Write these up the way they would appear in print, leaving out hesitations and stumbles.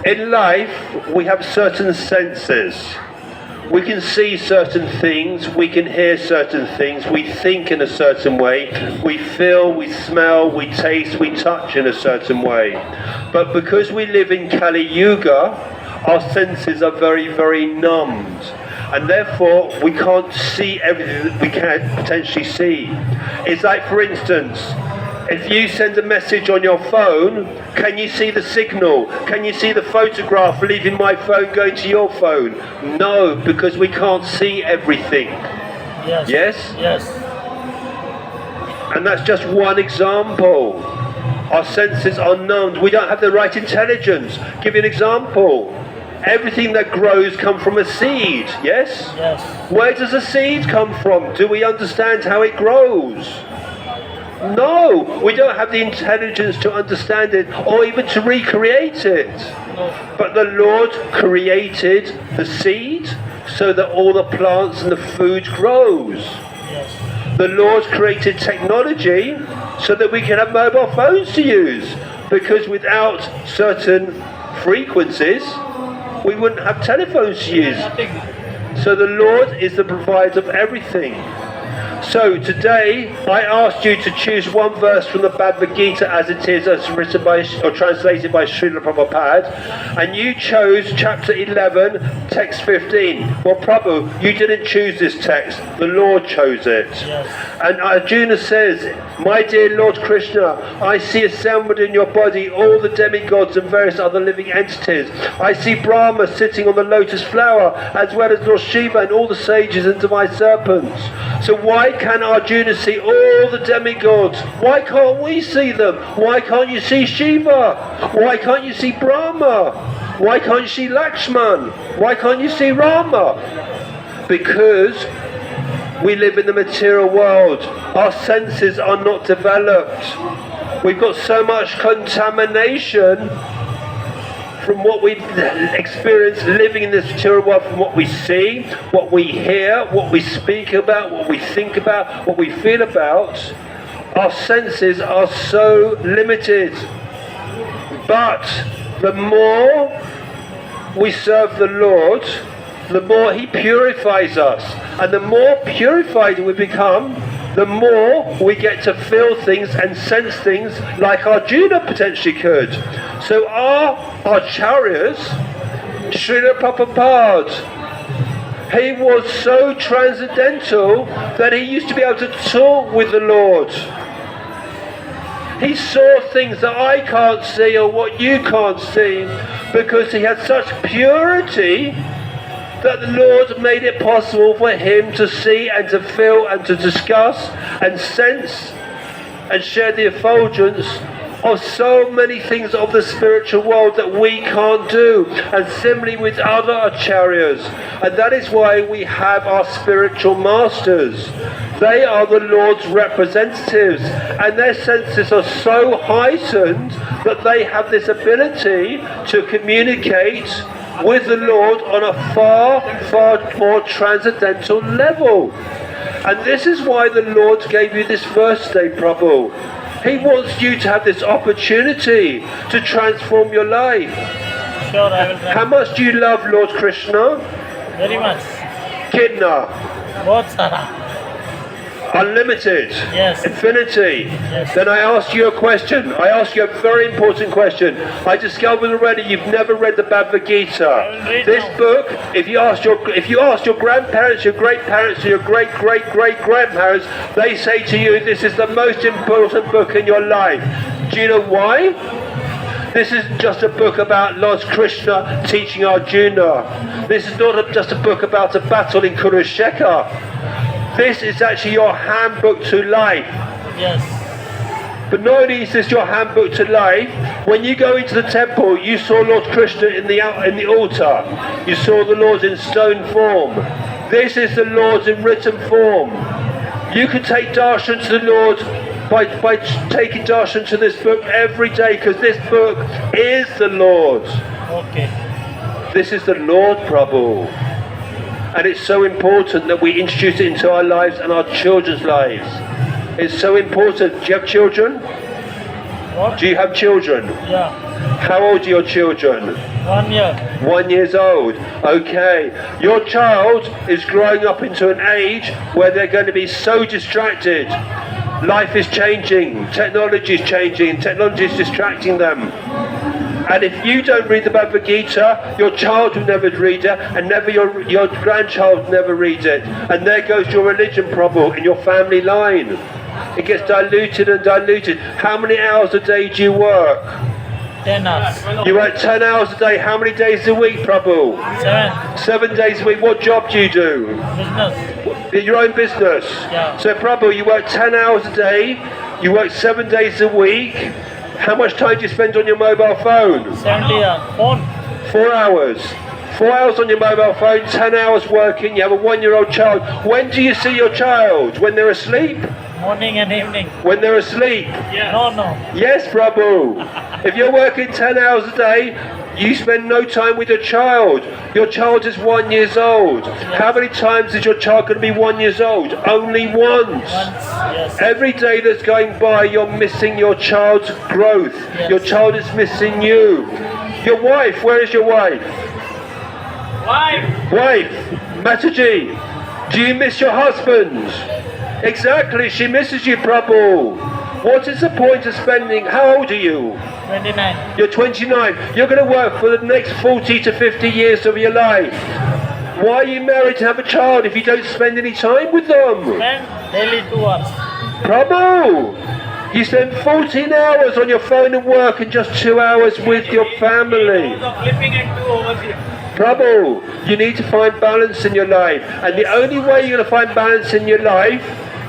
In life, we have certain senses. We can see certain things, we can hear certain things, we think in a certain way, we feel, we smell, we taste, we touch in a certain way. But because we live in Kali Yuga, our senses are very, very numbed. And therefore, we can't see everything that we can potentially see. It's like, for instance, if you send a message on your phone, can you see the signal? Can you see the photograph leaving my phone going to your phone? No, because we can't see everything. Yes. Yes? Yes. And that's just one example. Our senses are numbed. We don't have the right intelligence. Give you an example. Everything that grows comes from a seed, yes? Yes. Where does a seed come from? Do we understand how it grows? No, we don't have the intelligence to understand it or even to recreate it. No. But the Lord created the seed so that all the plants and the food grows. Yes. The Lord created technology so that we can have mobile phones to use, because without certain frequencies we wouldn't have telephones to use. So the Lord is the provider of everything. So today I asked you to choose one verse from the Bhagavad Gita as it is, as written by or translated by Srila Prabhupada, and you chose chapter 11, text 15. Well, Prabhu, you didn't choose this text, the Lord chose it. Yes. And Arjuna says, my dear Lord Krishna, I see assembled in your body all the demigods and various other living entities. I see Brahma sitting on the lotus flower, as well as Lord Shiva and all the sages and divine serpents. So why can Arjuna see all the demigods? Why can't we see them? Why can't you see Shiva? Why can't you see Brahma? Why can't you see Lakshman? Why can't you see Rama? Because we live in the material world. Our senses are not developed. We've got so much contamination from what we've experienced living in this material world, from what we see, what we hear, what we speak about, what we think about, what we feel about. Our senses are so limited. But the more we serve the Lord, the more He purifies us. And the more purified we become, the more we get to feel things and sense things like Arjuna potentially could. So our acharyas, Srila Prabhupada, he was so transcendental that he used to be able to talk with the Lord. He saw things that I can't see or what you can't see, because he had such purity that the Lord made it possible for him to see and to feel and to discuss and sense and share the effulgence of so many things of the spiritual world that we can't do, and similarly with other acharyas. And that is why we have our spiritual masters. They are the Lord's representatives, and their senses are so heightened that they have this ability to communicate with the Lord on a far, far more transcendental level. And this is why the Lord gave you this verse today, Prabhu. He wants you to have this opportunity to transform your life. Sure, I will try. How much do you love Lord Krishna? Very much. Kidna. Both Sara. Unlimited. Yes. Infinity. Yes. Then I ask you a question. I ask you a very important question. I discovered already you've never read the Bhagavad Gita. This book, if you ask your grandparents, your great parents, and your great grandparents, they say to you, this is the most important book in your life. Do you know why? This is just a book about Lord Krishna teaching Arjuna. This is not just a book about a battle in Kurukshetra. This is actually your handbook to life. Yes. But not only is this your handbook to life, when you go into the temple, you saw Lord Krishna in the altar. You saw the Lord in stone form. This is the Lord in written form. You can take darshan to the Lord by taking darshan to this book every day, because this book is the Lord. Okay. This is the Lord, Prabhu. And it's so important that we introduce it into our lives and our children's lives. It's so important. Do you have children? What? Do you have children? Yeah. How old are your children? 1 year. 1 year old. Okay. Your child is growing up into an age where they're going to be so distracted. Life is changing. Technology is changing. Technology is distracting them. And if you don't read the Bhagavad Gita, your child will never read it, and never your grandchild will never read it. And there goes your religion problem in your family line. It gets diluted and diluted. How many hours a day do you work? 10 hours. You work 10 hours a day. How many days a week, Prabhu? 7. 7 days a week. What job do you do? Business. Your own business. Yeah. So, Prabhu, you work 10 hours a day. You work 7 days a week. How much time do you spend on your mobile phone? 70 hours. Phone. 4 hours. 4 hours on your mobile phone, 10 hours working. You have a 1-year-old child. When do you see your child? When they're asleep? Morning and evening. When they're asleep? No. Yes, Prabhu. If you're working 10 hours a day, you spend no time with your child. Your child is 1 year old. How many times is your child going to be 1 year old? Only once. Yes. Every day that's going by, you're missing your child's growth. Yes. Your child is missing you. Your wife, where is your wife? Wife, Mataji, do you miss your husband? Exactly, she misses you, Prabhu. What is the point of spending, how old are you? 29. You're 29. You're going to work for the next 40 to 50 years of your life. Why are you married to have a child if you don't spend any time with them? Spend daily 2 hours. Prabhu, you spend 14 hours on your phone and work and just 2 hours with your family. Prabhu, you need to find balance in your life. And the only way you're going to find balance in your life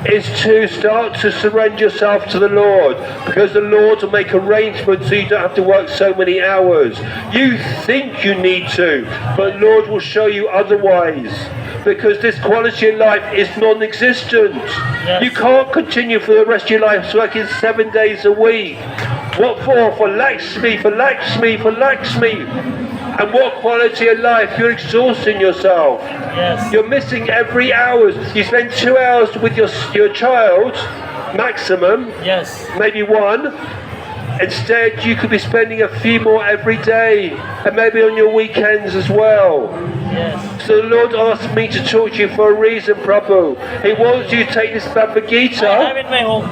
is to start to surrender yourself to the Lord, because the Lord will make arrangements so you don't have to work so many hours. You think you need to, but Lord will show you otherwise, because this quality of life is non-existent. Yes. You can't continue for the rest of your life working 7 days a week. What for? For Lakshmi, for Lakshmi, for Lakshmi. And what quality of life? You're exhausting yourself. Yes. You're missing every hour. You spend 2 hours with your child, maximum. Yes. Maybe 1. Instead, you could be spending a few more every day, and maybe on your weekends as well. Yes. So the Lord asked me to talk to you for a reason, Prabhu. He wants you to take this Bhagavad Gita. I have in my home.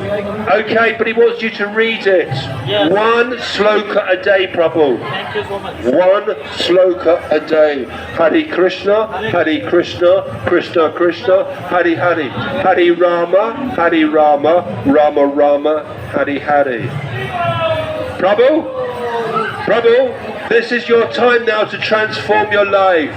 Okay, but he wants you to read it. Yes. 1 sloka a day, Prabhu. Thank you so much. 1 sloka a day. Hare Krishna, Hare Krishna, Krishna Krishna, Hare Hare. Hare Rama, Rama Rama, Hare Hare. Prabhu, this is your time now to transform your life.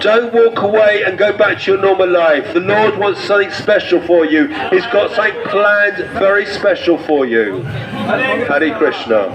Don't walk away and go back to your normal life. The Lord wants something special for you. He's got something planned very special for you. Hare Krishna.